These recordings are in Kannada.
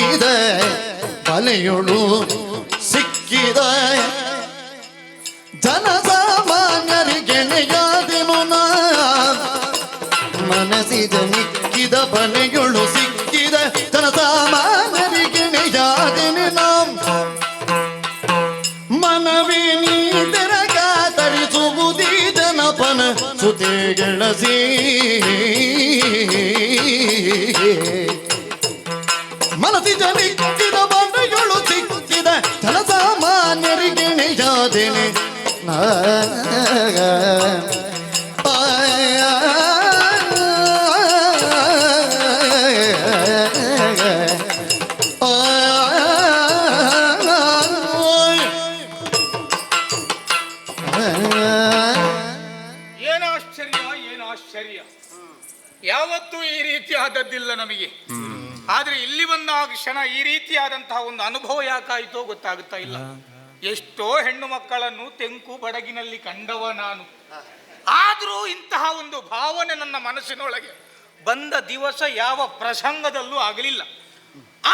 ಸಿಕ್ಕಿದ ಬಲೆಯೊಳು ಸಿಕ್ಕಿದ ಜನಸಾಮಾನ್ಯರಿಗೆಣೆಯಾದೆನು ನಾ ಮನಸ್ಸಿದ ಮಿಕ್ಕಿದ ಬಲೆಯೊಳು ಸಿಕ್ಕಿದ ಜನಸಾಮಾನ್ಯರಿಗೆಣೆಯಾದೆನು ನಾ ಮನವೇ ನೀ ತೆರಗ ತರಿಸುವುದೀ ಜನಪನ ಸುತೆ ಗೆಳಸಿ ಮನಸ್ಸಿದ ಮಿಕ್ಕಿದ ಬಲೆಯೊಳು ಸಿಕ್ಕಿದ ಜನಸಾಮಾನ್ಯರಿಗೆಣೆಯಾದೆನು ನಾ ಯಾವತ್ತೂ ಈ ರೀತಿ ಆದದ್ದಿಲ್ಲ ನಮಗೆ. ಆದ್ರೆ ಇಲ್ಲಿ ಬಂದ ಕ್ಷಣ ಈ ರೀತಿಯಾದಂತಹ ಒಂದು ಅನುಭವ ಯಾಕಾಯ್ತೋ ಗೊತ್ತಾಗುತ್ತಾ ಇಲ್ಲ. ಎಷ್ಟೋ ಹೆಣ್ಣು ಮಕ್ಕಳನ್ನು ತೆಂಕು ಬಡಗಿನಲ್ಲಿ ಕಂಡವ ನಾನು. ಆದ್ರೂ ಇಂತಹ ಒಂದು ಭಾವನೆ ನನ್ನ ಮನಸ್ಸಿನೊಳಗೆ ಬಂದ ದಿವಸ ಯಾವ ಪ್ರಸಂಗದಲ್ಲೂ ಆಗಲಿಲ್ಲ.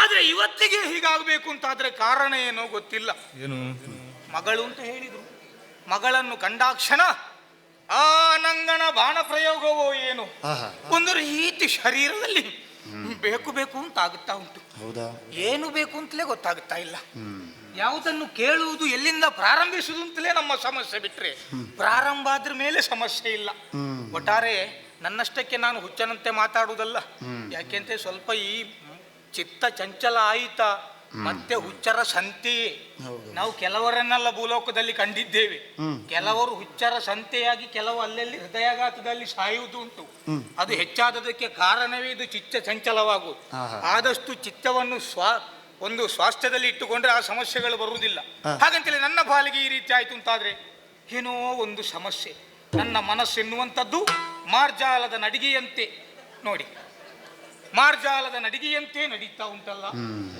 ಆದ್ರೆ ಇವತ್ತಿಗೆ ಹೀಗಾಗಬೇಕು ಅಂತಾದ್ರೆ ಕಾರಣ ಏನೋ ಗೊತ್ತಿಲ್ಲ. ಮಗಳು ಅಂತ ಹೇಳಿದ್ರು, ಮಗಳನ್ನು ಕಂಡಾಕ್ಷಣ ಆ ನಂಗನ ಬಾಣ ಪ್ರಯೋಗವೋ ಏನು ಒಂದು ರೀತಿ ಶರೀರದಲ್ಲಿ ಬೇಕು ಬೇಕು ಅಂತ ಆಗುತ್ತಾ ಉಂಟು. ಏನು ಬೇಕು ಅಂತಲೇ ಗೊತ್ತಾಗುತ್ತಾ ಇಲ್ಲ. ಯಾವುದನ್ನು ಕೇಳುವುದು ಎಲ್ಲಿಂದ ಪ್ರಾರಂಭಿಸುವುದು ಅಂತಲೇ ನಮ್ಮ ಸಮಸ್ಯೆ, ಬಿಟ್ರೆ ಪ್ರಾರಂಭ ಆದ್ರ ಮೇಲೆ ಸಮಸ್ಯೆ ಇಲ್ಲ. ಒಟ್ಟಾರೆ ನನ್ನಷ್ಟಕ್ಕೆ ನಾನು ಹುಚ್ಚನಂತೆ ಮಾತಾಡುವುದಲ್ಲ. ಯಾಕೆಂದ್ರೆ ಸ್ವಲ್ಪ ಈ ಚಿತ್ತ ಚಂಚಲ ಆಯಿತಾ ಮತ್ತೆ ಹುಚ್ಚರ ಸಂತೆಯೇ. ನಾವು ಕೆಲವರನ್ನೆಲ್ಲ ಭೂಲೋಕದಲ್ಲಿ ಕಂಡಿದ್ದೇವೆ. ಕೆಲವರು ಹುಚ್ಚರ ಸಂತೆಯಾಗಿ ಕೆಲವು ಅಲ್ಲೆಲ್ಲಿ ಹೃದಯಾಘಾತದಲ್ಲಿ ಸಾಯುವುದು ಉಂಟು. ಅದು ಹೆಚ್ಚಾದದಕ್ಕೆ ಕಾರಣವೇ ಇದು ಚಿತ್ತ ಚಂಚಲವಾಗುವುದು. ಆದಷ್ಟು ಚಿತ್ತವನ್ನು ಒಂದು ಸ್ವಾಸ್ಥ್ಯದಲ್ಲಿ ಇಟ್ಟುಕೊಂಡ್ರೆ ಆ ಸಮಸ್ಯೆಗಳು ಬರುವುದಿಲ್ಲ. ಹಾಗಂತೇಳಿ ನನ್ನ ಪಾಲಿಗೆ ಈ ರೀತಿ ಆಯ್ತು ಅಂತಾದ್ರೆ ಏನೋ ಒಂದು ಸಮಸ್ಯೆ. ನನ್ನ ಮನಸ್ಸೆನ್ನುವಂಥದ್ದು ಮಾರ್ಜಾಲದ ನಡಿಗೆಯಂತೆ ನೋಡಿ, ಮಾರ್ಜಾಲದ ನಡಿಗೆಯಂತೆ ನಡೀತಾ ಉಂಟಲ್ಲ.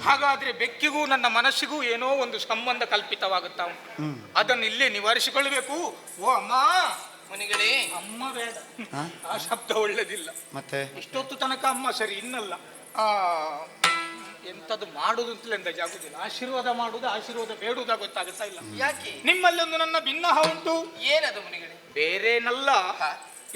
ಹಾಗಾದ್ರೆ ಬೆಕ್ಕಿಗೂ ನನ್ನ ಮನಸ್ಸಿಗೂ ಏನೋ ಒಂದು ಸಂಬಂಧ ಕಲ್ಪಿತವಾಗುತ್ತಾ ಉಂಟು. ಅದನ್ನು ಇಲ್ಲೇ ನಿವಾರಿಸಿಕೊಳ್ಳಬೇಕು. ಓ ಅಮ್ಮ ಮನೆಗಳೇ, ಅಮ್ಮ ಬೇಡ, ಆ ಶಬ್ದ ಒಳ್ಳೆದಿಲ್ಲ. ಮತ್ತೆ ಇಷ್ಟೊತ್ತು ತನಕ ಅಮ್ಮ ಸರಿ, ಇನ್ನಲ್ಲ ಎಂತದ್ದು ಮಾಡುದು ಅಂತಲೇ ಅಂದಾಜಾಗುದಿಲ್ಲ. ಆಶೀರ್ವಾದ ಮಾಡುವುದು ಆಶೀರ್ವಾದ ಬೇಡುವುದ ಗೊತ್ತಾಗುತ್ತಾ ಇಲ್ಲ. ಯಾಕೆ? ನಿಮ್ಮಲ್ಲಿ ಒಂದು ನನ್ನ ಭಿನ್ನಹ ಉಂಟು. ಏನದು ಮುನಿಗಳೇ? ಬೇರೇನಲ್ಲ,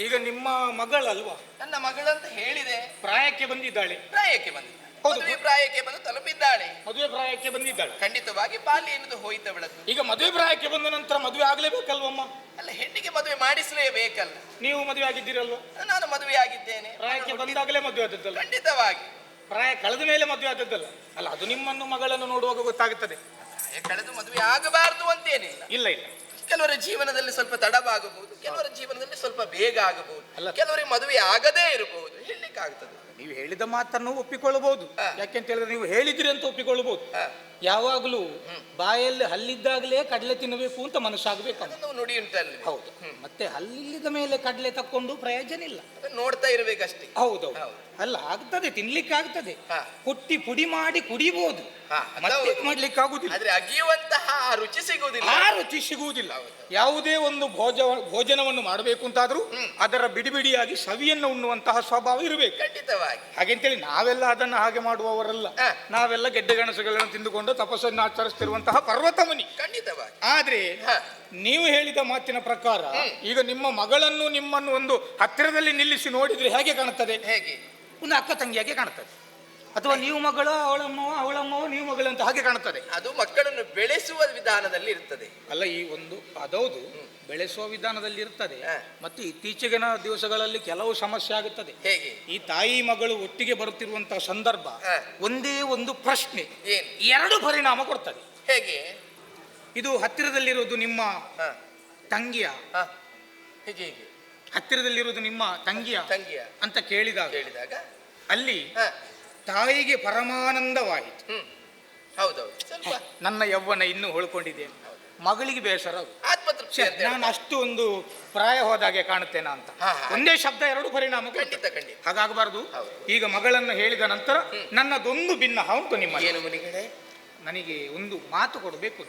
ಈಗ ನಿಮ್ಮ ಮಗಳಲ್ವಾ? ನನ್ನ ಮಗಳಂತ ಹೇಳಿದೆ. ಪ್ರಾಯಕ್ಕೆ ಬಂದಿದ್ದಾಳೆ. ಪ್ರಾಯಕ್ಕೆ ಬಂದಿದ್ದಾಳೆ. ಮದುವೆ ಪ್ರಾಯಕ್ಕೆ ಬಂದು ತಲುಪಿದ್ದಾಳೆ. ಮದುವೆ ಪ್ರಾಯಕ್ಕೆ ಬಂದಿದ್ದಾಳೆ. ಖಂಡಿತವಾಗಿ ಬಾಲ್ಯ ಎನ್ನುವುದು ಹೋಯ್ತ ಬೆಳಕು. ಈಗ ಮದುವೆ ಪ್ರಾಯಕ್ಕೆ ಬಂದ ನಂತರ ಮದುವೆ ಆಗ್ಲೇಬೇಕಲ್ವಮ್ಮ? ಅಲ್ಲ, ಹೆಣ್ಣಿಗೆ ಮದುವೆ ಮಾಡಿಸಲೇಬೇಕಲ್ಲ. ನೀವು ಮದುವೆ ಆಗಿದ್ದೀರಲ್ವ? ನಾನು ಮದುವೆ ಆಗಿದ್ದೇನೆ. ಪ್ರಾಯಕ್ಕೆ ಬಂದಾಗಲೇ ಮದುವೆ ಆದದ್ದಲ್ಲ? ಖಂಡಿತವಾಗಿ. ಪ್ರಾಯ ಕಳೆದ ಮೇಲೆ ಮದುವೆ ಆದದ್ದಲ್ಲ ಅಲ್ಲ? ಅದು ನಿಮ್ಮನ್ನು ಮಗಳನ್ನು ನೋಡುವಾಗ ಗೊತ್ತಾಗುತ್ತದೆ. ಪ್ರಾಯ ಕಳೆದು ಮದುವೆ ಆಗಬಾರದು ಅಂತೇನಿಲ್ಲ. ಇಲ್ಲ ಇಲ್ಲ, ಕೆಲವರ ಜೀವನದಲ್ಲಿ ಸ್ವಲ್ಪ ತಡವಾಗಬಹುದು, ಕೆಲವರ ಜೀವನದಲ್ಲಿ ಸ್ವಲ್ಪ ಬೇಗ ಆಗಬಹುದು, ಕೆಲವರಿಗೆ ಮದುವೆ ಆಗದೇ ಇರಬಹುದು. ಹೇಳಲಿಕ್ಕಾಗ್ತದೆ. ನೀವು ಹೇಳಿದ ಮಾತನ್ನು ಒಪ್ಪಿಕೊಳ್ಳಬಹುದು. ಯಾಕೆಂತ ಹೇಳಿದ್ರೆ ನೀವು ಹೇಳಿದ್ರಿ ಅಂತ ಒಪ್ಪಿಕೊಳ್ಳಬಹುದು. ಯಾವಾಗಲೂ ಬಾಯಲ್ಲಿ ಹಲ್ಲಿದ್ದಾಗಲೇ ಕಡಲೆ ತಿನ್ನಬೇಕು ಅಂತ ಮನಸ್ಸಾಗಬೇಕು. ನುಡಿ ಉಂಟಲ್ಲಿ. ಹೌದು. ಮತ್ತೆ ಹಲ್ಲಿಲ್ಲದ ಮೇಲೆ ಕಡಲೆ ತಕ್ಕೊಂಡು ಪ್ರಯೋಜನ ಇಲ್ಲ. ನೋಡ್ತಾ ಇರಬೇಕಷ್ಟೇ. ಹೌದೌದು. ಅಲ್ಲ, ಆಗ್ತದೆ, ತಿನ್ಲಿಕ್ಕೆ ಆಗ್ತದೆ. ಕುಟ್ಟಿ ಪುಡಿ ಮಾಡಿ ಕುಡಿಬಹುದು, ಮಾಡ್ಲಿಕ್ಕೆ ಆಗುದಿಲ್ಲ. ಆದ್ರೆ ಅಗಿಯುವಂತಹ ರುಚಿ ಸಿಗುವುದಿಲ್ಲ. ಆ ರುಚಿ ಸಿಗುವುದಿಲ್ಲ. ಯಾವುದೇ ಒಂದು ಭೋಜನವನ್ನು ಮಾಡಬೇಕು ಅಂತಾದ್ರೂ ಅದರ ಬಿಡಿ ಬಿಡಿಯಾಗಿ ಸವಿಯನ್ನು ಉಣ್ಣುವಂತಹ ಸ್ವಭಾವ ಇರಬೇಕು. ಖಂಡಿತವಾಗಿ. ಹಾಗೆಂತೇಳಿ ನಾವೆಲ್ಲ ಅದನ್ನು ಹಾಗೆ ಮಾಡುವವರಲ್ಲ. ನಾವೆಲ್ಲ ಗೆಡ್ಡೆ ಗೆಣಸುಗಳನ್ನು ತಿಂದುಕೊಂಡು ತಪಸ್ಸನ್ನು ಆಚರಿಸ್ತಿರುವಂತಹ ಪರ್ವತ ಮುನಿ. ಖಂಡಿತವಾಗಿ. ಆದ್ರೆ ನೀವು ಹೇಳಿದ ಮಾತಿನ ಪ್ರಕಾರ ಈಗ ನಿಮ್ಮ ಮಗಳನ್ನು ನಿಮ್ಮನ್ನು ಒಂದು ಹತ್ತಿರದಲ್ಲಿ ನಿಲ್ಲಿಸಿ ನೋಡಿದ್ರೆ ಹೇಗೆ ಕಾಣುತ್ತದೆ? ಹೇಗೆ? ಒಂದು ಅಕ್ಕ ತಂಗಿಯಾಗೆ ಕಾಣುತ್ತದೆ. ಅಥವಾ ನೀವು ಮಗಳು ಅವಳಮ್ಮವ ನೀವು ಮಗಳು ಅಂತ ಹಾಗೆ ಕಾಣುತ್ತದೆ. ಅದು ಮಕ್ಕಳನ್ನು ಬೆಳೆಸುವ ವಿಧಾನದಲ್ಲಿ ಇರ್ತದೆ. ಅಲ್ಲ, ಈ ಒಂದು ಅದೌದು ಬೆಳೆಸುವ ವಿಧಾನದಲ್ಲಿ ಇರ್ತದೆ. ಮತ್ತು ಇತ್ತೀಚೆಗಿನ ದಿವಸಗಳಲ್ಲಿ ಕೆಲವು ಸಮಸ್ಯೆ ಆಗುತ್ತದೆ. ಹೇಗೆ? ಈ ತಾಯಿ ಮಗಳು ಒಟ್ಟಿಗೆ ಬರುತ್ತಿರುವಂತಹ ಸಂದರ್ಭ ಒಂದೇ ಒಂದು ಪ್ರಶ್ನೆ ಎರಡು ಪರಿಣಾಮ ಕೊಡ್ತದೆ. ಹೇಗೆ? ಇದು ಹತ್ತಿರದಲ್ಲಿರೋದು ನಿಮ್ಮ ತಂಗಿಯ, ಹೇಗೆ ಹತ್ತಿರದಲ್ಲಿರೋದು ನಿಮ್ಮ ತಂಗಿಯ ಅಂತ ಕೇಳಿದಾಗ ಅಲ್ಲಿ ತಾಯಿಗೆ ಪರಮಾನಂದವಾಯಿತು. ಹೌದೌದು. ಸ್ವಲ್ಪ ನನ್ನ ಯೌವನ ಇನ್ನೂ ಉಳ್ಕೊಂಡಿದ್ದೇನೆ, ಮಗಳಿಗೆ ಬೇಸರ, ಆತ್ಮತೃಪ್ತಿ. ನಾನು ಅಷ್ಟು ಒಂದು ಪ್ರಾಯ ಹೋದಾಗೆ ಕಾಣುತ್ತೇನೆ ಅಂತ ಒಂದೇ ಶಬ್ದ ಎರಡು ಪರಿಣಾಮ. ಖಂಡಿತ ಖಂಡಿತ ಹಾಗಾಗಬಾರ್ದು. ಈಗ ಮಗಳನ್ನು ಹೇಳಿದ ನಂತರ ನನ್ನದೊಂದು ಭಿನ್ನ ಉಂಟು. ನಿಮ್ಮ ಏನು ಮುನಿಗಳೇ? ನನಗೆ ಒಂದು ಮಾತು ಕೊಡಬೇಕು.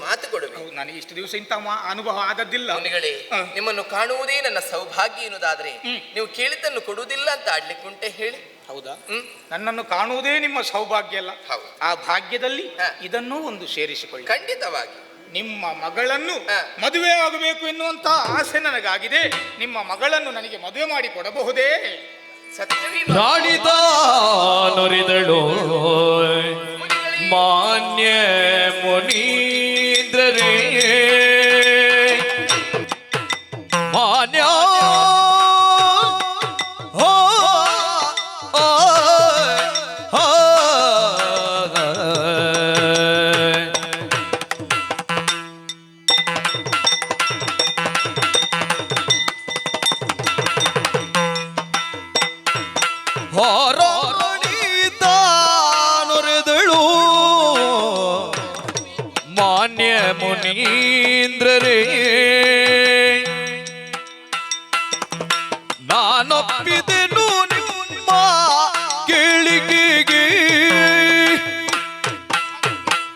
ಮಾತು ಕೊಡಬೇಕು. ನನಗೆ ಇಷ್ಟು ದಿವಸ ಇಂಥ ಅನುಭವ ಆದದ್ದಿಲ್ಲ. ಮುನಿಗಳೇ, ನಿಮ್ಮನ್ನು ಕಾಣುವುದೇ ನನ್ನ ಸೌಭಾಗ್ಯ ಎನ್ನುವುದಾದ್ರೆ ನೀವು ಕೇಳಿದ್ದನ್ನು ಕೊಡುವುದಿಲ್ಲ ಅಂತ ಆಡ್ಲಿಕ್ಕೆ ಉಂಟೆ ಹೇಳಿ? ಹೌದಾ? ಹ್ಮ್. ನನ್ನನ್ನು ಕಾಣುವುದೇ ನಿಮ್ಮ ಸೌಭಾಗ್ಯ ಅಲ್ಲ? ಹೌದು. ಆ ಭಾಗ್ಯದಲ್ಲಿ ಹ. ಇದನ್ನೂ ಒಂದು ಸೇರಿಸಿಕೊಳ್ಳಿ. ಖಂಡಿತವಾಗಿ. ನಿಮ್ಮ ಮಗಳನ್ನು ಹ. ಮದುವೆ ಆಗಬೇಕು ಎನ್ನುವಂತ ಆಸೆ ನನಗಾಗಿದೆ. ನಿಮ್ಮ ಮಗಳನ್ನು ನನಗೆ ಮದುವೆ ಮಾಡಿ ಕೊಡಬಹುದೇ? ಸತ್ಯವೇ ರಾಣಿತ ನುರಿದಳು ಮಾನ್ಯ ಮುನೀಂದ್ರರೇ ಮಾನ್ಯ ಹೋ ನುರಿದಳು ಮಾನ್ಯ ಮುನೀಂದ್ರರೇ ನಾನೊಪ್ಪಿದೆನು ನಿಮ್ಮ ಕೇಳಿಕೆಗೆ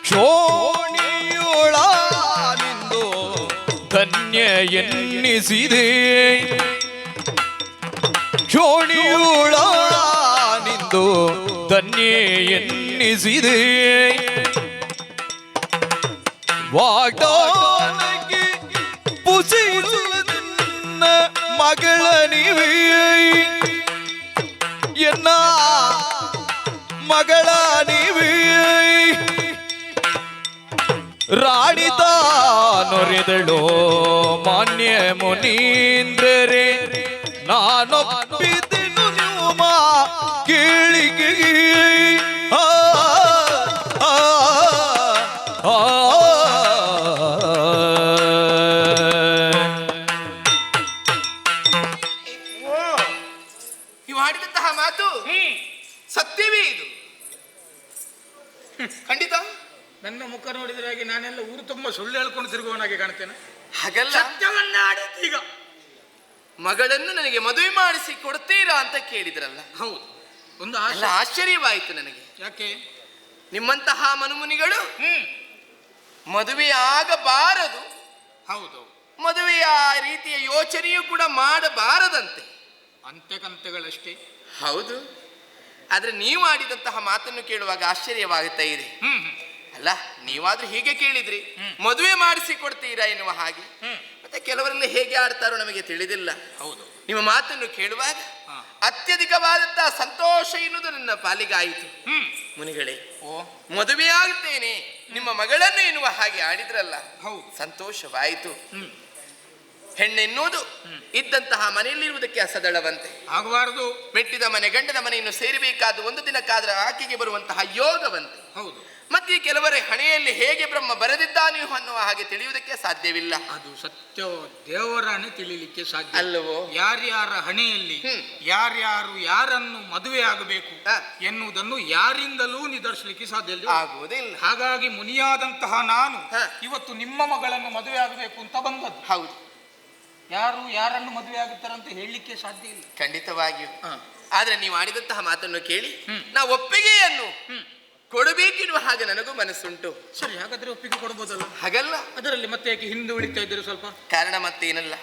ಶೋಣಿಯೊಳನಿಂದು ಧನ್ಯ ಎನ್ನಿಸಿದೆ ಶೋಣಿಯೊಳನಿಂದು ಧನ್ಯ ಎನ್ನಿಸಿದೆ ವಾಗ್ದಾನಕ್ಕೆ ಪುಸಿನ ಮಗಳ ನೀವೇ ಎನ್ನ ಮಗಳ ನೀವೇ ರಾಣಿತ ನೊರೆದಳು ಮಾನ್ಯ ಮುನೀಂದ್ರರೇ ನಾನೊಪ್ಪಿದೆನು ನಿಮ್ಮ ಕೇಳಿಗೆ ನೀವು ಆಡಿದಂತಹ ಮಾತು ಸತ್ಯವೇ ಇದು. ಖಂಡಿತ. ನನ್ನ ಮುಖ ನೋಡಿದ್ರೆ ಹಾಗೆ ನಾನೆಲ್ಲ ಊರು ತುಂಬ ಸುಳ್ಳು ಹೇಳ್ಕೊಂಡು ತಿರುಗುವನಾಗೆ ಕಾಣ್ತೇನೆ. ಹಾಗಲ್ಲ. ಸತ್ಯವನ್ನ ಆಡಿದ್ದೀಗ ಮಗಳನ್ನು ನನಗೆ ಮದುವೆ ಮಾಡಿಸಿ ಕೊಡ್ತೀರಾ ಅಂತ ಕೇಳಿದ್ರಲ್ಲ. ಹೌದು. ಒಂದು ಎಲ್ಲ ಆಶ್ಚರ್ಯವಾಯಿತು ನನಗೆ. ಯಾಕೆ? ನಿಮ್ಮಂತಹ ಮನುಮುನಿಗಳು ಮದುವೆ ಆಗಬಾರದು, ಹೌದು, ಮದುವೆಯ ರೀತಿಯ ಯೋಚನೆಯೂ ಕೂಡ ಮಾಡಬಾರದಂತೆ. ಅಂತ್ಯಕಂತೆಗಳಷ್ಟೇ. ಹೌದು. ಆದ್ರೆ ನೀವು ಆಡಿದಂತಹ ಮಾತನ್ನು ಕೇಳುವಾಗ ಆಶ್ಚರ್ಯವಾಗುತ್ತಾ ಇದೆ. ಅಲ್ಲ, ನೀವಾದ್ರೂ ಹೀಗೆ ಕೇಳಿದ್ರಿ, ಮದುವೆ ಮಾಡಿಸಿ ಕೊಡ್ತೀರಾ ಎನ್ನುವ ಹಾಗೆ. ಮತ್ತೆ ಕೆಲವರೆಲ್ಲ ಹೇಗೆ ಆಡ್ತಾರೋ ನಮಗೆ ತಿಳಿದಿಲ್ಲ. ಹೌದು. ನಿಮ್ಮ ಮಾತನ್ನು ಕೇಳುವಾಗ ಅತ್ಯಧಿಕವಾದಂತಹ ಸಂತೋಷ ಎನ್ನುವುದು ನನ್ನ ಪಾಲಿಗಾಯಿತು. ಮುನಿಗಳೇ, ಮದುವೆ ಆಗುತ್ತೇನೆ ನಿಮ್ಮ ಮಗಳನ್ನು ಎನ್ನುವ ಹಾಗೆ ಆಡಿದ್ರಲ್ಲ, ಹೌದು, ಸಂತೋಷವಾಯಿತು. ಹೆಣ್ಣೆನ್ನುವುದು ಇದ್ದಂತಹ ಮನೆಯಲ್ಲಿರುವುದಕ್ಕೆ ಅಸದಳವಂತೆ ಆಗಬಾರದು. ಮೆಟ್ಟಿದ ಮನೆ ಗಂಡನ ಮನೆಯನ್ನು ಸೇರಬೇಕಾದ ಒಂದು ದಿನಕ್ಕಾದ್ರೆ ಆಕೆಗೆ ಬರುವಂತಹ ಯೋಗವಂತೆ. ಹೌದು. ಮತ್ತೆ ಕೆಲವರ ಹಣೆಯಲ್ಲಿ ಹೇಗೆ ಬ್ರಹ್ಮ ಬರೆದಿದ್ದಾನೆ ಅನ್ನುವ ಹಾಗೆ ತಿಳಿಯುವುದಕ್ಕೆ ಸಾಧ್ಯವಿಲ್ಲ. ಅದು ಸತ್ಯ, ದೇವರನ್ನೇ ತಿಳಿಲಿಕ್ಕೆ ಸಾಧ್ಯ ಅಲ್ಲವೋ? ಯಾರ್ಯಾರ ಹಣೆಯಲ್ಲಿ ಯಾರ್ಯಾರು ಯಾರನ್ನು ಮದುವೆ ಆಗಬೇಕು ಎನ್ನುವುದನ್ನು ಯಾರಿಂದಲೂ ನಿದರ್ಶಲಿಕ್ಕೆ ಸಾಧ್ಯ ಆಗುವುದಿಲ್ಲ. ಹಾಗಾಗಿ ಮುನಿಯಾದಂತಹ ನಾನು ಇವತ್ತು ನಿಮ್ಮ ಮಗಳನ್ನು ಮದುವೆ ಆಗಬೇಕು ಅಂತ ಬಂದದ್ದು. ಹೌದು. ಯಾರು ಯಾರನ್ನು ಮದುವೆ ಆಗುತ್ತಾರಂತ ಹೇಳಲಿಕ್ಕೆ ಸಾಧ್ಯ ಇಲ್ಲ. ಖಂಡಿತವಾಗಿಯೂ. ಆದ್ರೆ ನೀವು ಆಡಿದಂತಹ ಮಾತನ್ನು ಕೇಳಿ ನಾ ಒಪ್ಪಿಗೆಯನ್ನು ಕೊಡಬೇಕೆನ್ನುವ ಹಾಗೆ ನನಗೂ ಮನಸ್ಸುಂಟು. ಸರಿ, ಹಾಗಾದ್ರೆ ಒಪ್ಪಿಗೆ ಕೊಡಬಹುದಲ್ಲ? ಹಾಗಲ್ಲ, ಅದರಲ್ಲಿ ಮತ್ತೆ ಯಾಕೆ ಹಿಂದೆ ಉಳಿತಾ ಇದ್ದೀರಿ ಸ್ವಲ್ಪ? ಕಾರಣ ಮತ್ತೇನಲ್ಲ,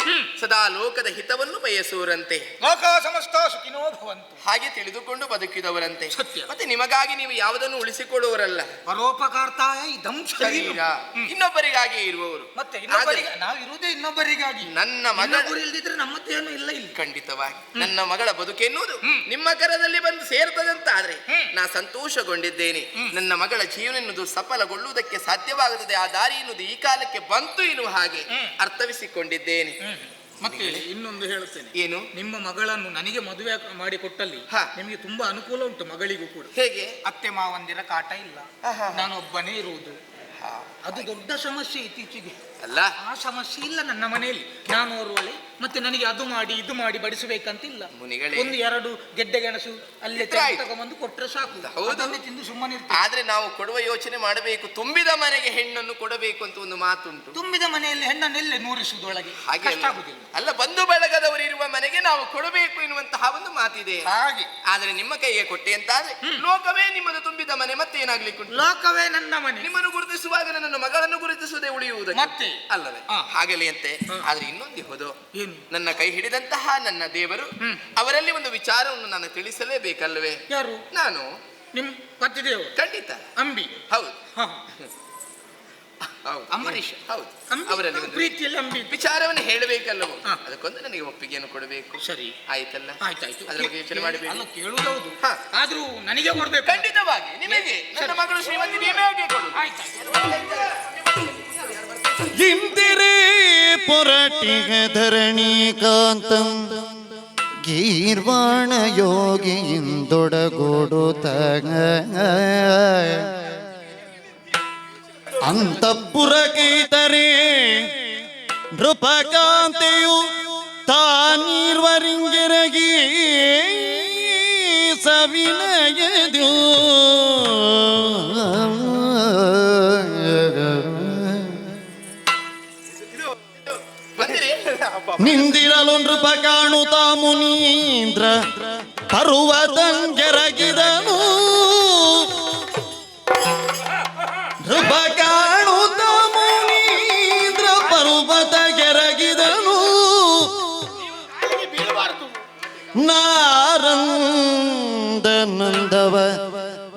ಸದಾ ಲೋಕದ ಹಿತವನ್ನು ಬಯಸುವರಂತೆ, ಲೋಕ ಸಮಸ್ತ ಸುಖಿನೋ ಭವಂತು ಹಾಗೆ ತಿಳಿದುಕೊಂಡು ಬದುಕಿದವರಂತೆ. ಸತ್ಯ. ಮತ್ತೆ ನಿಮಗಾಗಿ ನೀವು ಯಾವುದನ್ನು ಉಳಿಸಿಕೊಳ್ಳುವರಲ್ಲ, ಪರೋಪಕಾರ್ತಾಯ ಇದಂ ಶರೀರ, ಇನ್ನೊಬ್ಬರಿಗಾಗಿ ಇರುವವರು. ಮತ್ತೆ ಇನ್ನೊಬ್ಬರಿಗೆ ನಾವು ಇರುವುದೇ ಇನ್ನೊಬ್ಬರಿಗಾಗಿ. ನನ್ನ ಮಗಳ ಇಲ್ದಿದ್ರೆ ನಮ್ಮತ್ತೇನು ಇಲ್ಲ ಇಲ್ಲಿ. ಖಂಡಿತವಾಗಿ ನನ್ನ ಮಗಳ ಬದುಕೆನ್ನುವುದು ನಿಮ್ಮ ಕರದಲ್ಲಿ ಬಂದು ಸೇರ್ತದಂತ ಆದ್ರೆ ನಾ ಸಂತೋಷಗೊಂಡಿದ್ದೇನೆ. ನನ್ನ ಮಗಳ ಜೀವನ ಎನ್ನುವುದು ಸಫಲಗೊಳ್ಳುವುದಕ್ಕೆ ಸಾಧ್ಯವಾಗುತ್ತದೆ. ಆ ದಾರಿ ಎನ್ನುವುದು ಈ ಕಾಲಕ್ಕೆ ಬಂತು ಎನ್ನುವ ಹಾಗೆ ಅರ್ಥವಿಸಿಕೊಂಡಿದ್ದೇನೆ. ಮತ್ತೆ ಇನ್ನೊಂದು ಹೇಳುತ್ತೇನೆ. ಏನು? ನಿಮ್ಮ ಮಗಳನ್ನು ನನಗೆ ಮದುವೆ ಮಾಡಿ ಕೊಟ್ಟಲ್ಲಿ ನಿಮಗೆ ತುಂಬಾ ಅನುಕೂಲ ಉಂಟು. ಮಗಳಿಗೂ ಕೂಡ. ಹೇಗೆ? ಅತ್ತೆ ಮಾವಂದಿರ ಕಾಟ ಇಲ್ಲ, ನಾನೊಬ್ಬನೇ ಇರುವುದು. ಅದು ದೊಡ್ಡ ಸಮಸ್ಯೆ ಇತ್ತೀಚೆಗೆ. ಅಲ್ಲ, ಆ ಸಮಸ್ಯೆ ಇಲ್ಲ ನನ್ನ ಮನೆಯಲ್ಲಿ. ನಾನು ಓರ್ವಳೆ, ಮತ್ತೆ ನನಗೆ ಅದು ಮಾಡಿ ಇದು ಮಾಡಿ ಬಡಿಸಬೇಕಂತಿಲ್ಲ. ಮುನಿಗಳೇ, ಒಂದು ಎರಡು ಗೆಡ್ಡೆ ಗೆಣಸು ಅಲ್ಲೇ ತಗೊಂಡು ಕೊಟ್ಟರೆ ಸಾಕು. ಅದನ್ನೇ ತಿಂದು ಸುಮ್ಮನೆ ಇರ್ತೀವಿ. ಆದ್ರೆ ನಾವು ಕೊಡುವ ಯೋಚನೆ ಮಾಡಬೇಕು. ತುಂಬಿದ ಮನೆಗೆ ಹೆಣ್ಣನ್ನು ಕೊಡಬೇಕು ಅಂತ ಒಂದು ಮಾತುಂಟು. ತುಂಬಿದ ಮನೆಯಲ್ಲಿ ಹೆಣ್ಣನ್ನೆಲ್ಲೇ ನೂರಿಸುವುದೊಳಗೆ ಕಷ್ಟ ಆಗುದಿಲ್ಲ. ಅಲ್ಲ, ಬಂಧು ಬಳಗದವರು ಇರುವ ಮನೆಗೆ ನಾವು ಕೊಡಬೇಕು ಎನ್ನುವಂತಹ ಒಂದು ಮಾತಿದೆ. ಹಾಗೆ ಆದ್ರೆ ನಿಮ್ಮ ಕೈಗೆ ಕೊಟ್ಟೆ ಅಂತಾದ್ರೆ ಲೋಕವೇ ನಿಮ್ಮದು ತುಂಬಿದ ಮನೆ, ಮತ್ತೆ ಏನಾಗ್ಲಿಕ್ಕೆ ಲೋಕವೇ ನನ್ನ ಮನೆ. ನಿಮ್ಮನ್ನು ಗುರುತಿಸುವಾಗ ನನ್ನ ಮಗಳನ್ನು ಗುರುತಿಸುವುದೇ ಉಳಿಯುವುದು. ಮತ್ತೆ ಅಲ್ಲವೇ ಆ. ಹಾಗಲಿ ಅಂತೆ. ಆದ್ರೆ ಇನ್ನೊಂದು ಹೋದು ಏನು? ನನ್ನ ಕೈ ಹಿಡಿದಂತಹ ನನ್ನ ದೇವರು ಅವರಲ್ಲಿ ಒಂದು ವಿಚಾರವನ್ನು ನಾನು ತಿಳಿಸಲೇಬೇಕಲ್ವೇ? ಯಾರು? ನಾನು ನಿಮ್ ಪತಿದೇವರು ಖಂಡಿತ. ಅಂಬಿ. ಹೌದು ಹ. ಹೌದು ಅಂಬರೀಷ್. ಹೌದು ಅಂಬಿ ಅವರಲ್ಲಿ ಒಂದು ಪ್ರೀತಿಯಲ್ಲಿ ಅಂಬಿ. ವಿಚಾರವನ್ನು ಹೇಳಬೇಕಲ್ಲವೋ? ಹಾ. ಅದಕ್ಕೊಂದು ನನಗೆ ಒಪ್ಪಿಗೆಯನ್ನು ಕೊಡಬೇಕು. ಸರಿ, ಆಯ್ತಲ್ಲ? ಆಯ್ತಾಯ್ತು. ಅದ್ರ ಬಗ್ಗೆ ಯೋಚನೆ ಮಾಡಬೇಡಿ. ಅಲ್ಲ, ಕೇಳುವುದು ಹಾ. ಆದ್ರೂ ನನಗೆ ಕೊಡ್ಬೇಕು. ಖಂಡಿತವಾಗಿ ನಿಮಗೆ ನನ್ನ ಮಗಳು ಶ್ರೀಮತಿ ನಿಮಗೆ ಕೊಡು. ಇಂದಿರೇ ಪೊರಟಿಗ ಧರಣೀಕಾಂತಂ ಗೀರ್ವಾಣ ಯೋಗಿಯಿಂದೊಡಗೂಡುತ್ತ ಅಂತಃಪುರಗೈತರೆ ನೃಪಕಾಂತೆಯು ತಾನೀರ್ವರಿಂಗಿರಗಿ ಸವಿನಯದು ನಿಂದಿರಲು ನೃಪ ಕಾಣುತ್ತ ಮುನೀಂದ್ರ ಪರ್ವತಂಗೆರಗಿದನು. ನೃಪ ಕಾಣುತ್ತ ಮುನೀಂದ್ರ ಪರ್ವತಗೆರಗಿದನು. ನಾರಂದನಂದವ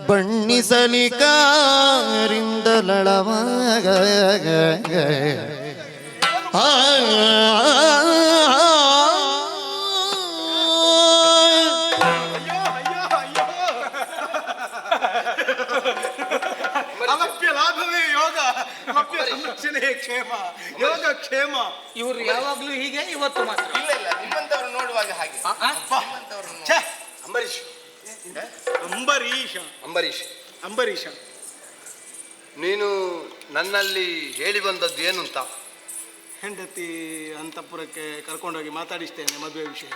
ಬಣ್ಣಿಸಲಿಕಾರಿಂದಲಳವಾಗ ಅಲಭ್ಯ ಲಾಭವೇ ಯೋಗ, ಲಭ್ಯ ಸಂರಕ್ಷಣೆಯೇ ಕ್ಷೇಮ, ಯೋಗ ಕ್ಷೇಮ. ಇವರು ಯಾವಾಗ್ಲೂ ಹೀಗೆ, ಇವತ್ತು ಮಾತ್ರ ಇಲ್ಲ ಇಲ್ಲ, ನಿಮ್ಮಂತವ್ರು ನೋಡುವಾಗ ಹಾಗೆ. ಛೆ, ಅಂಬರೀಷ್ ಅಂಬರೀಷ ನೀನು ನನ್ನಲ್ಲಿ ಹೇಳಿ ಬಂದದ್ದು ಏನು ಅಂತ? ಹೆಂಡತಿ ಅಂತಃಪುರಕ್ಕೆ ಕರ್ಕೊಂಡೋಗಿ ಮಾತಾಡಿಸ್ತೇನೆ ಮದುವೆ ವಿಷಯ.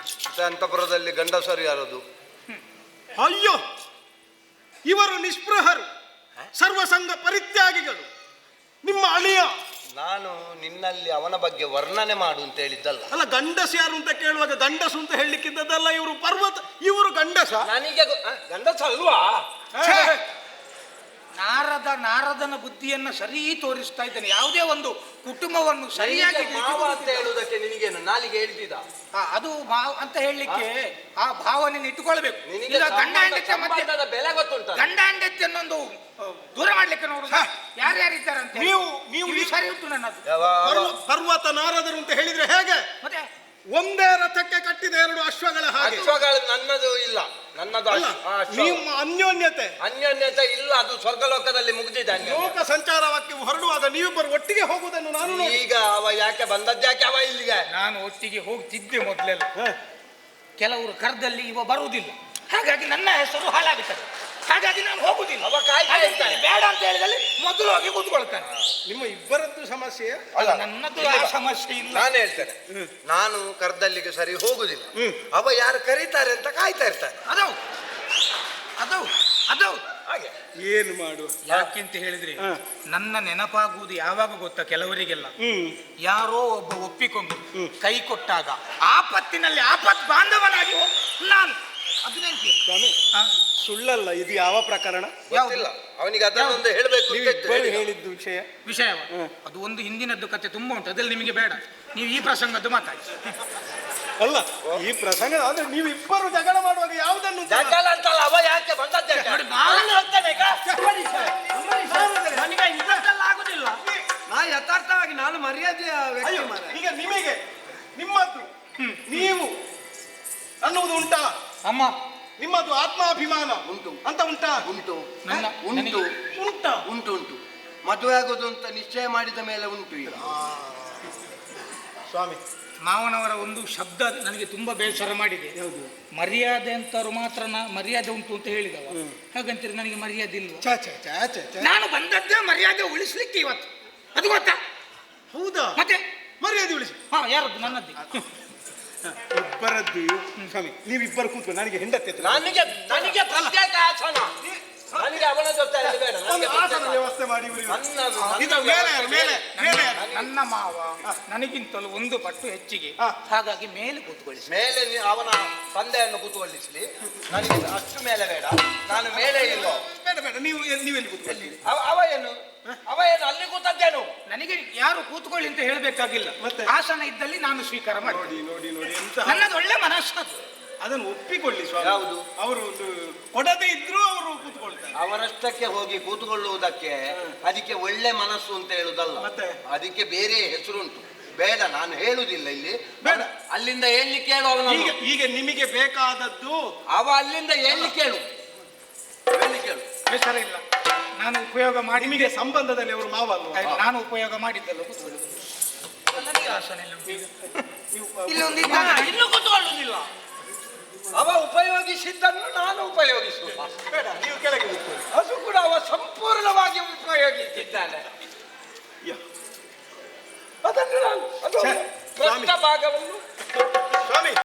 ಅಂತಃಪುರದಲ್ಲಿ ಗಂಡಸರು ಯಾರದು? ಅಯ್ಯೋ, ಇವರು ನಿಸ್ಪೃಹರು, ಸರ್ವಸಂಗ ಪರಿತ್ಯಾಗಿಗಳು, ನಿಮ್ಮ ಅಳಿಯ. ನಾನು ನಿನ್ನಲ್ಲಿ ಅವನ ಬಗ್ಗೆ ವರ್ಣನೆ ಮಾಡು ಅಂತ ಹೇಳಿದ್ದಲ್ಲ. ಅಲ್ಲ, ಗಂಡಸ ಯಾರು ಅಂತ ಕೇಳುವಾಗ ಗಂಡಸು ಅಂತ ಹೇಳಲಿಕ್ಕಿದ್ದದಲ್ಲ. ಇವರು ಪರ್ವತ, ಇವರು ಗಂಡಸ. ನನಗೆ ಗಂಡಸ ಅಲ್ವಾ? ಛೆ, ನಾರದನ ಬುದ್ಧಿಯನ್ನ ಸರಿ ತೋರಿಸ್ತಾ ಇದ್ದಾನೆ. ಯಾವುದೇ ಒಂದು ಕುಟುಂಬವನ್ನು ಸರಿಯಾಗಿ ಮಾವ ಅಂತ ಹೇಳುವುದಕ್ಕೆ ನಿನಗೇನು ನಾಲಿಗೆ ಹೇಳ್ತಿದ್ದ? ಅದು ಭಾವ ಅಂತ ಹೇಳಲಿಕ್ಕೆ ಆ ಭಾವನೆಯನ್ನು ಇಟ್ಟುಕೊಳ್ಬೇಕು. ಈಗ ಗಂಡ ಹೆಂಡತಿ ಮತ್ತೆ ಬೆಲೆ ಗೊತ್ತುಂಟ? ಗಂಡ ಹೆಂಡತಿ ಅನ್ನೊಂದು ದೂರ ಮಾಡ್ಲಿಕ್ಕೆ ನೋಡುದ ಯಾರ್ಯಾರಿದ್ದಾರಂತೆ. ನೀವು ಸರಿ ಉಂಟು ನನ್ನದು. ಪರ್ವತ ನಾರದರು ಅಂತ ಹೇಳಿದ್ರೆ ಹೇಗೆ? ಮತ್ತೆ ಒಂದೇ ರಥಕ್ಕೆ ಕಟ್ಟಿದ ಎರಡು ಅಶ್ವಗಳ ಹಾಗೆ. ಅಶ್ವಗಳು ನನ್ನದು ಇಲ್ಲ, ನನ್ನದು ನಿಮ್ಮ ಅನ್ಯೋನ್ಯತೆ ಅನ್ಯೋನ್ಯತೆ ಇಲ್ಲ. ಅದು ಸ್ವರ್ಗಲೋಕದಲ್ಲಿ ಮುಗಿದಿದೆ. ಲೋಕ ಸಂಚಾರಕ್ಕೆ ಹೊರಡುವಾಗ ನೀವಿಬ್ಬರು ಒಟ್ಟಿಗೆ ಹೋಗುವುದನ್ನು ನಾನು ನೋಡಿ. ಈಗ ಅವ ಯಾಕೆ ಬಂದದ್ಯಾಕೆ ಅವ ಇಲ್ಲಿಗೆ? ನಾನು ಒಟ್ಟಿಗೆ ಹೋಗ್ತಿದ್ದೆ ಮೊದಲೆಲ್ಲ. ಕೆಲವರು ಕರ್ದಲ್ಲಿ ಇವ ಬರುವುದಿಲ್ಲ, ಹಾಗಾಗಿ ನನ್ನ ಹೆಸರು ಹಾಳಾಗುತ್ತದೆ. ಹಾಗಾಗಿ ನಾನು ಹೋಗುದಿಲ್ಲ. ಅವ ಕಾಯ್ತಾ ಇರ್ತಾನೆ. ಬೇಡ ಅಂತ ಹೇಳಿದಲ್ಲಿ ಮೊದಲು ಹೋಗಿ ಕೂತ್ಕೊಳ್ತಾನೆ. ನಿಮ್ಮ ಇಬ್ಬರದ್ದು ಸಮಸ್ಯೆ ಅಲ್ಲ, ನನ್ನದು ಆ ಸಮಸ್ಯೆ ಇಲ್ಲ. ನಾನು ಹೇಳ್ತೇನೆ, ನಾನು ಕರ್ದಲ್ಲಿಗೆ ಸರಿ ಹೋಗುದಿಲ್ಲ. ಅವ ಯಾರು ಕರೀತಾರೆ ಅಂತ ಕಾಯ್ತಾ ಇರ್ತಾರೆ. ಅದು ಹಾಗೆ ಏನು ಮಾಡುವ? ಯಾಕೆಂತ ಹೇಳಿದ್ರೆ ನನ್ನ ನೆನಪಾಗುವುದು ಯಾವಾಗ ಗೊತ್ತಾ ಕೆಲವರಿಗೆಲ್ಲ, ಯಾರೋ ಒಬ್ಬ ಒಪ್ಪಿಕೊಂಡು ಕೈ ಕೊಟ್ಟಾಗ ಆಪತ್ತಿನಲ್ಲಿ ಆಪತ್ ಬಾಂಧವನಾಗಿ ನಾನು ಅದನ್ನೇಂತೀಯ ಸ್ವಾಮಿ, ಸುಳ್ಳಲ್ಲ. ಇದು ಯಾವ ಪ್ರಕರಣ? ಗೊತ್ತಿಲ್ಲ ಅವನಿಗೆ, ಅದನ್ನೊಂದು ಹೇಳಬೇಕು ಹೇಳಿದ್ದು ವಿಷಯವ ಅದು ಒಂದು ಹಿಂದಿನದ್ದು ಕತೆ ತುಂಬಾ ಉಂಟು. ಅದ್ರಲ್ಲಿ ನಿಮಗೆ ಬೇಡ, ನೀವು ಈ ಪ್ರಸಂಗದ್ದು ಮಾತಾಡಿ. ಅಲ್ಲ, ಈ ಪ್ರಸಂಗ ಅಂದ್ರೆ ನೀವಿಬ್ಬರು ಜಗಳ ಮಾಡುವಾಗ ಯಾವುದನ್ನು ಜಗಳ ಅಂತಲ್ಲ, ಅವ ಯಾಕೆ ಬಂದದ್ಯಾಕೆ? ನೋಡಿ, ನಾನು ಹೋಗ್ತೇನೆ ಈಗ. ನನಗೆ ಇಂಟ್ರೆಸ್ಟ್ ಆಗುದಿಲ್ಲ. ನಾ ಯಥಾರ್ಥವಾಗಿ ನಾನು ಮರ್ಯಾದೆಯ ಅಯ್ಯೋ, ಈಗ ನಿಮಗೆ ನಿಮ್ಮದ್ದು ನೀವು ಅನ್ನುವುದು ಉಂಟಾ? ಅಮ್ಮ, ನಿಮ್ಮದು ಆತ್ಮಾಭಿಮಾನ ಉಂಟು ಅಂತ ಉಂಟಾ? ಉಂಟು ನನಗೆ ಉಂಟಾ? ಉಂಟು ಉಂಟು. ಮದುವೆ ಆಗೋದು ಅಂತ ನಿಶ್ಚಯ ಮಾಡಿದ ಮೇಲೆ ಉಂಟು. ಈಗ ಸ್ವಾಮಿ, ಮಾವನವರ ಒಂದು ಶಬ್ದ ನನಗೆ ತುಂಬಾ ಬೇಸರ ಮಾಡಿದೆ. ಮರ್ಯಾದೆ ಅಂತವ್ರು ಮಾತ್ರ ಮರ್ಯಾದೆ ಉಂಟು ಅಂತ ಹೇಳಿದವ, ಹಾಗಂತೀರಿ ನನಗೆ ಮರ್ಯಾದೆ ಇಲ್ವಾ? ನಾನು ಬಂದದ್ದೇ ಮರ್ಯಾದೆ ಉಳಿಸ್ಲಿಕ್ಕೆ ಇವತ್ತು, ಅದು ಗೊತ್ತಾ? ಹೌದಾ? ಮತ್ತೆ ಮರ್ಯಾದೆ ಉಳಿಸಿ. ಯಾರದ್ದು? ನನ್ನದ್ದೇ. ಇಬ್ಬರದ್ದು. ಸ್ವಾಮಿ, ನೀವಿಬ್ಬರು ಕೂತ್ಕೊಂಡು ನನಗೆ ಹೆಂಡತಿ ನನಗೆ ಪ್ರತ್ಯೇಕ ಆಸನ, ನನಗೆ ಅವನ ಜೊತೆ ಬೇಡ. ಒಂದು ಆಸನ ವ್ಯವಸ್ಥೆ ಮಾಡಿ ಇವರಿಗೆ. ಇದು ಮೇಲೆ ಯಾರು? ಮೇಲೆ ಯಾರು? ನನ್ನ ಮಾವ ನನಗಿಂತಲೂ ಒಂದು ಪಟ್ಟು ಹೆಚ್ಚಿಗೆ, ಹಾಗಾಗಿ ಮೇಲೆ ಕೂತ್ಕೊಳ್ಳಿ. ಮೇಲೆ ಅವನ ತಂದೆಯನ್ನು ಕೂತ್ಕೊಳ್ಳಿಸ್ಲಿ, ನನಗೆ ಅಷ್ಟು ಮೇಲೆ ಬೇಡ, ನಾನು ಮೇಲೆ ಇಲ್ಲೋ. ಬೇಡ ಬೇಡ, ನೀವೆಲ್ಲಿ ಕೂತ್ಕೊಳ್ಳಿ. ಅವ ಏನು ಅಲ್ಲಿ ಕೂತದ್ದೇನು? ನನಗೆ ಯಾರು ಕೂತ್ಕೊಳ್ಳಿ ಅಂತ ಹೇಳಬೇಕಾಗಿಲ್ಲ, ಮತ್ತೆ? ಆಸನ ಇದ್ದಲ್ಲಿ ನಾನು ಸ್ವೀಕಾರ ಮಾಡಿ. ನೋಡಿ ಎಂತ ನನ್ನದು ಒಳ್ಳೆ ಮನಸ್ಸು. ಅದನ್ನು ಒಪ್ಪಿಕೊಳ್ಳಿ ಸ್ವಾಮಿ. ಯಾವುದು? ಅವರು ಒಂದು ಕೊಡದೆ ಇದ್ರು ಅವರು ಕೂತ್ಕೊಳ್ತಾರೆ. ಅವರಷ್ಟಕ್ಕೆ ಹೋಗಿ ಕೂತ್ಕೊಳ್ಳುವುದಕ್ಕೆ ಅದಕ್ಕೆ ಒಳ್ಳೆ ಮನಸ್ಸು ಅಂತ ಹೇಳುದಲ್ಲ, ಮತ್ತೆ? ಅದಕ್ಕೆ ಬೇರೆ ಹೆಸರುಂಟು. ಬೇಡ, ನಾನು ಹೇಳುದಿಲ್ಲ ಇಲ್ಲಿ. ಬೇಡ, ಅಲ್ಲಿಂದ ಹೇಳಲಿಕ್ಕೆ ಹೇಳು ಅವನ. ಈಗ ನಿಮಗೆ ಬೇಕಾದದ್ದು ಅವ ಅಲ್ಲಿಂದ ಹೇಳಲಿಕ್ಕೆ ಹೇಳು. ಬೇಸರ ಇಲ್ಲ, ನಾನು ಉಪಯೋಗ ಮಾಡಿ. ನಿಮಗೆ ಸಂಬಂಧದಲ್ಲಿ ಅವರು ಮಾವ ಅಲ್ವಾ? ನಾನು ಉಪಯೋಗ ಮಾಡಿದ್ದಲ್ಲ, ಕೂತ್ಕೊಳ್ಳಿ. ನನಗೆ ಆಸನ ಇಲ್ಲ. ಇಲ್ಲೊಂದು ಇನ್ನು ಕೂತ್ಕೊಳ್ಳುವುದಿಲ್ಲ. ಅವ ಉಪಯೋಗಿಸಿದ್ದನ್ನು ನಾನು ಉಪಯೋಗಿಸುವ. ಬೇಡ, ನೀವು ಕೆಳಗೆ ಕೂತ್ಕೊಳ್ಳಿ. ಅದು ಕೂಡ ಅವ ಸಂಪೂರ್ಣವಾಗಿ ಉಪಯೋಗಿಸಿದ್ದಾನೆ. ಅದನ್ನು ನಾನು ಛೆ, ಸ್ವಾಮಿ. ಭಾಗವನ್ನು ಸ್ವಾಮಿ